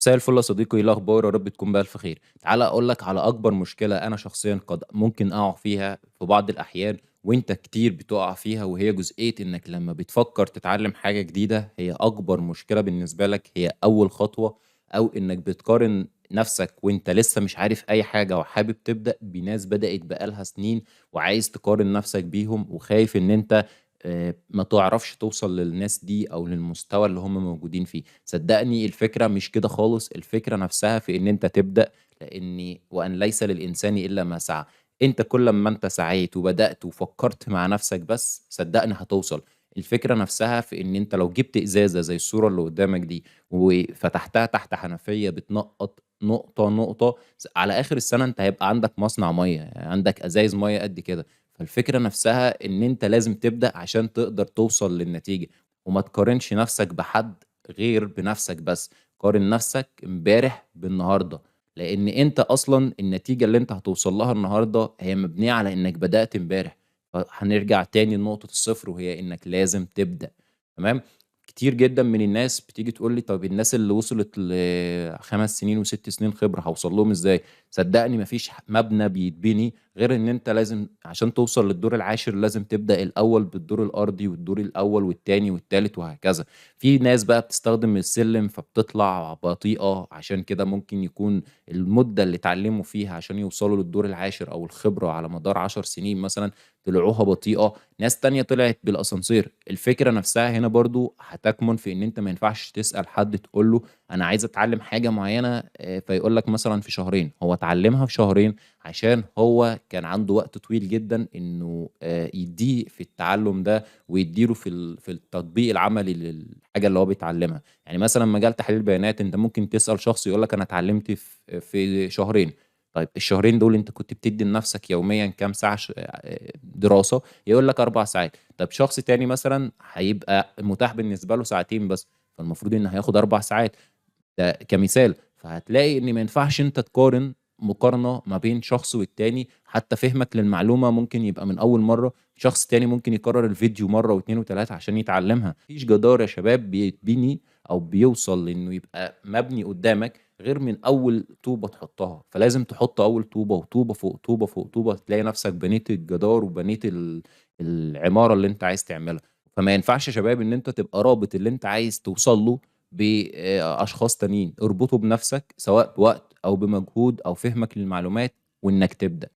مساء الفل يا صديقي، ايه الاخبار؟ يا رب تكون بألف خير. تعالى اقول لك على اكبر مشكله انا شخصيا قد ممكن اقع فيها في بعض الاحيان، وانت كتير بتقع فيها، وهي جزئيه انك لما بتفكر تتعلم حاجه جديده هي اكبر مشكله بالنسبه لك، هي اول خطوه. او انك بتقارن نفسك وانت لسه مش عارف اي حاجه وحابب تبدا بناس بدات بقالها سنين، وعايز تقارن نفسك بيهم وخايف ان انت ما تعرفش توصل للناس دي او للمستوى اللي هم موجودين فيه. صدقني الفكرة مش كده خالص، الفكرة نفسها في ان انت تبدأ، وان ليس للإنسان الا ما سعى. انت كل ما انت سعيت وبدأت وفكرت مع نفسك بس صدقني هتوصل. الفكرة نفسها في ان انت لو جبت ازازة زي الصورة اللي قدامك دي وفتحتها تحت حنفية بتنقط نقطة نقطة، على آخر السنة انت هيبقى عندك مصنع مية، يعني عندك ازايز مية قد كده. فالفكرة نفسها ان انت لازم تبدأ عشان تقدر توصل للنتيجة. وما تقارنش نفسك بحد غير بنفسك بس. قارن نفسك امبارح بالنهارده، لان انت اصلا النتيجة اللي انت هتوصل لها النهارده هي مبنية على انك بدأت امبارح. فهنرجع تاني لنقطة الصفر، وهي انك لازم تبدأ. تمام. كتير جدا من الناس بتيجي تقول لي طب الناس اللي وصلت ل5 سنين وست سنين خبرة هوصل لهم ازاي؟ صدقني مفيش مبنى بيتبني غير ان انت لازم عشان توصل للدور العاشر لازم تبدأ الاول بالدور الارضي، والدور الاول والتاني والتالت وهكذا. في ناس بقى بتستخدم السلم فبتطلع بطيئة، عشان كده ممكن يكون المدة اللي اتعلموا فيها عشان يوصلوا للدور العاشر او الخبرة على مدار 10 سنين مثلا طلعوها بطيئة. ناس تانية طلعت بالاسانسير. الفكرة نفسها هنا برضو هتكمن في ان انت ما ينفعش تسأل حد تقول له انا عايز اتعلم حاجة معينة، فيقول لك مثلا في شهرين. هو اتعلمها في شهرين عشان هو كان عنده وقت طويل جدا انه يديه في التعلم ده، ويديله في التطبيق العملي للحاجه اللي هو بيتعلمها. يعني مثلا مجال تحليل البيانات انت ممكن تسال شخص يقول لك انا اتعلمت في شهرين. طيب الشهرين دول انت كنت بتدي لنفسك يوميا كام ساعه دراسه؟ يقول لك 4 ساعات. طب شخص تاني مثلا هيبقى متاح بالنسبه له ساعتين بس، فالمفروض ان هياخد 4 ساعات. ده كمثال. فهتلاقي ان ما ينفعش انت تقارن مقارنة ما بين شخص والتاني. حتى فهمك للمعلومة ممكن يبقى من أول مرة، شخص تاني ممكن يكرر الفيديو مرة واتنين وتلاتة عشان يتعلمها. مفيش جدار يا شباب بيتبني أو بيوصل لأنه يبقى مبني قدامك غير من أول طوبة تحطها. فلازم تحط أول طوبة وطوبة فوق طوبة فوق طوبة، تلاقي نفسك بنيت الجدار وبنيت العمارة اللي انت عايز تعملها. فما ينفعش يا شباب ان انت تبقى رابط اللي انت عايز توصل له باشخاص تانيين. اربطه بنفسك سواء بوقت او بمجهود او فهمك للمعلومات، وانك تبدأ.